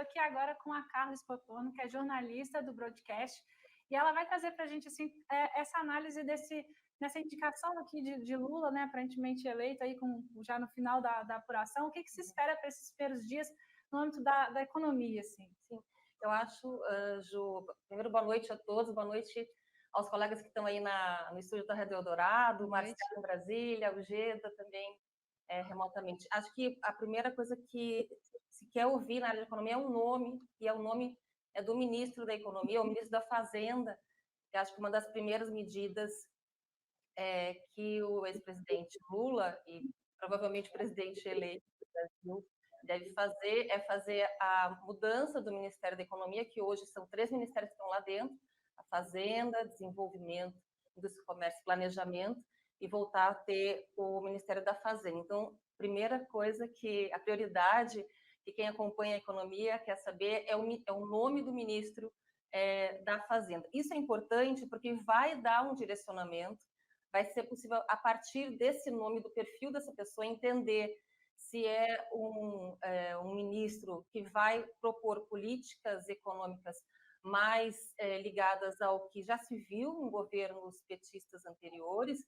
estou aqui agora com a Carla Spottorno, que é jornalista do Broadcast, e ela vai trazer para a gente assim, essa análise nessa indicação aqui de Lula, né, aparentemente eleito aí já no final da apuração. O que se espera para esses primeiros dias no âmbito da economia? Assim? Sim, eu acho, Ju, primeiro boa noite a todos, boa noite aos colegas que estão aí no estúdio da Rádio Eldorado, Marcelo em Brasília, o Geda também remotamente. Acho que a primeira coisa que se quer ouvir na área de economia é um nome, e é o nome do ministro da Economia, o ministro da Fazenda, que acho que uma das primeiras medidas que o ex-presidente Lula e provavelmente o presidente eleito do Brasil deve fazer é fazer a mudança do Ministério da Economia, que hoje são 3 ministérios que estão lá dentro, a Fazenda, Desenvolvimento, Indústria, Comércio e Planejamento, e voltar a ter o Ministério da Fazenda. Então, primeira coisa a prioridade que quem acompanha a economia quer saber é o nome do ministro da Fazenda. Isso é importante porque vai dar um direcionamento, vai ser possível, a partir desse nome, do perfil dessa pessoa, entender se é um ministro que vai propor políticas econômicas mais ligadas ao que já se viu em governos petistas anteriores,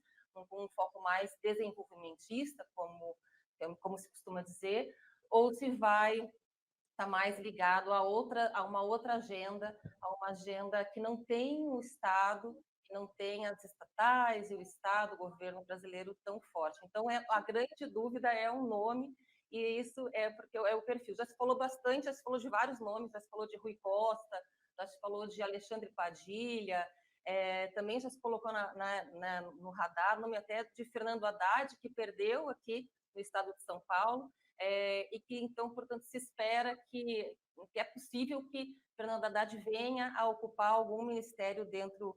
com um foco mais desenvolvimentista, como se costuma dizer, ou se vai estar mais ligado a uma outra agenda, a uma agenda que não tem o Estado, que não tem as estatais e o Estado, o governo brasileiro tão forte. Então, a grande dúvida é o nome, e isso é porque é o perfil. Já se falou bastante, já se falou de vários nomes, já se falou de Rui Costa, já se falou de Alexandre Padilha, também já se colocou no radar o nome até de Fernando Haddad, que perdeu aqui no estado de São Paulo, e que, então, portanto, se espera que é possível que Fernando Haddad venha a ocupar algum ministério dentro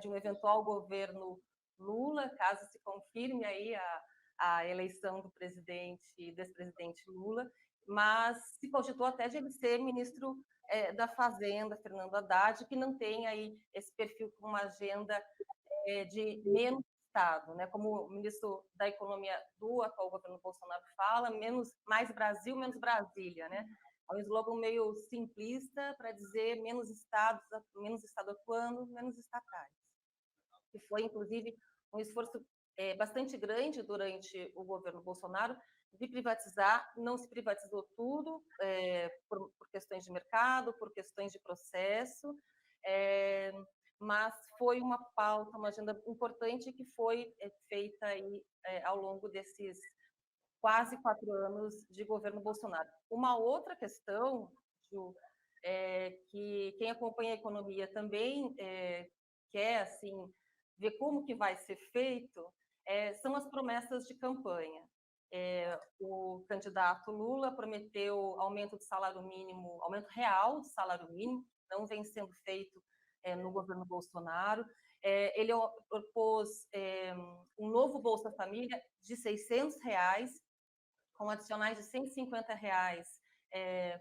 de um eventual governo Lula, caso se confirme aí a eleição do ex-presidente Lula, mas se cogitou até de ele ser ministro da Fazenda, Fernando Haddad, que não tem aí esse perfil com uma agenda de menos Estado, né? Como o ministro da Economia do atual governo Bolsonaro fala, mais Brasil, menos Brasília, né? É um slogan meio simplista para dizer menos Estado atuando, menos estatais. Que foi, inclusive, um esforço bastante grande durante o governo Bolsonaro de privatizar. Não se privatizou tudo por questões de mercado, por questões de processo, mas foi uma pauta, uma agenda importante que foi feita aí ao longo desses quase 4 anos de governo Bolsonaro. Uma outra questão, Ju, que quem acompanha a economia também quer assim ver como que vai ser feito, são as promessas de campanha. O candidato Lula prometeu aumento do salário mínimo, aumento real do salário mínimo, não vem sendo feito no governo Bolsonaro. Ele propôs um novo Bolsa Família de R$600, com adicionais de R$150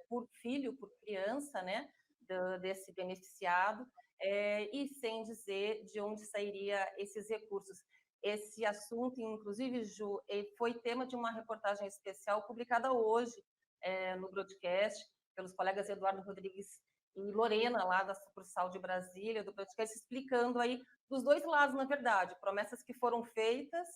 por filho, por criança, né, desse beneficiado, e sem dizer de onde sairia esses recursos. Esse assunto, inclusive, Ju, foi tema de uma reportagem especial publicada hoje no Broadcast, pelos colegas Eduardo Rodrigues e Lorena, lá da sucursal de Brasília, do Broadcast, explicando aí dos dois lados, na verdade, promessas que foram feitas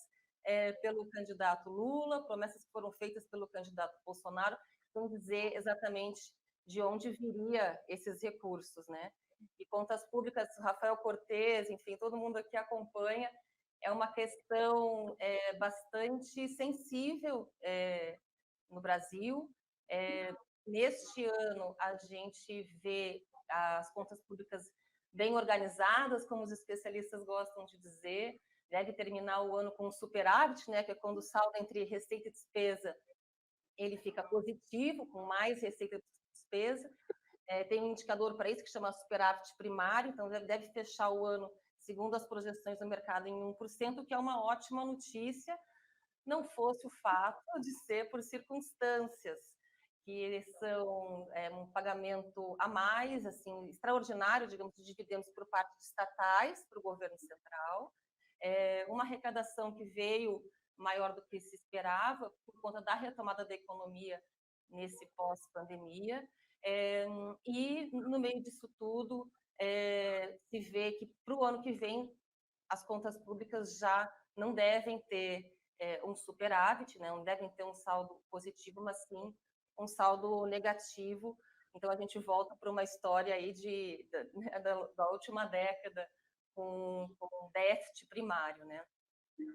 pelo candidato Lula, promessas que foram feitas pelo candidato Bolsonaro, vão dizer exatamente de onde viria esses recursos, né? E contas públicas, Rafael Cortes, enfim, todo mundo aqui acompanha, é uma questão bastante sensível no Brasil. Neste ano, a gente vê as contas públicas bem organizadas, como os especialistas gostam de dizer, deve terminar o ano com um superávit, né, que é quando o saldo entre receita e despesa ele fica positivo, com mais receita e despesa. Tem um indicador para isso que chama superávit primário, então deve fechar o ano, segundo as projeções do mercado, em 1%, que é uma ótima notícia, não fosse o fato de ser por circunstâncias, que são um pagamento a mais, assim, extraordinário, digamos, de dividendos por parte de estatais para o governo central, uma arrecadação que veio maior do que se esperava por conta da retomada da economia nesse pós-pandemia, e no meio disso tudo, se vê que para o ano que vem as contas públicas já não devem ter um superávit, né? Não devem ter um saldo positivo, mas sim um saldo negativo. Então a gente volta para uma história aí da última década com déficit primário, né?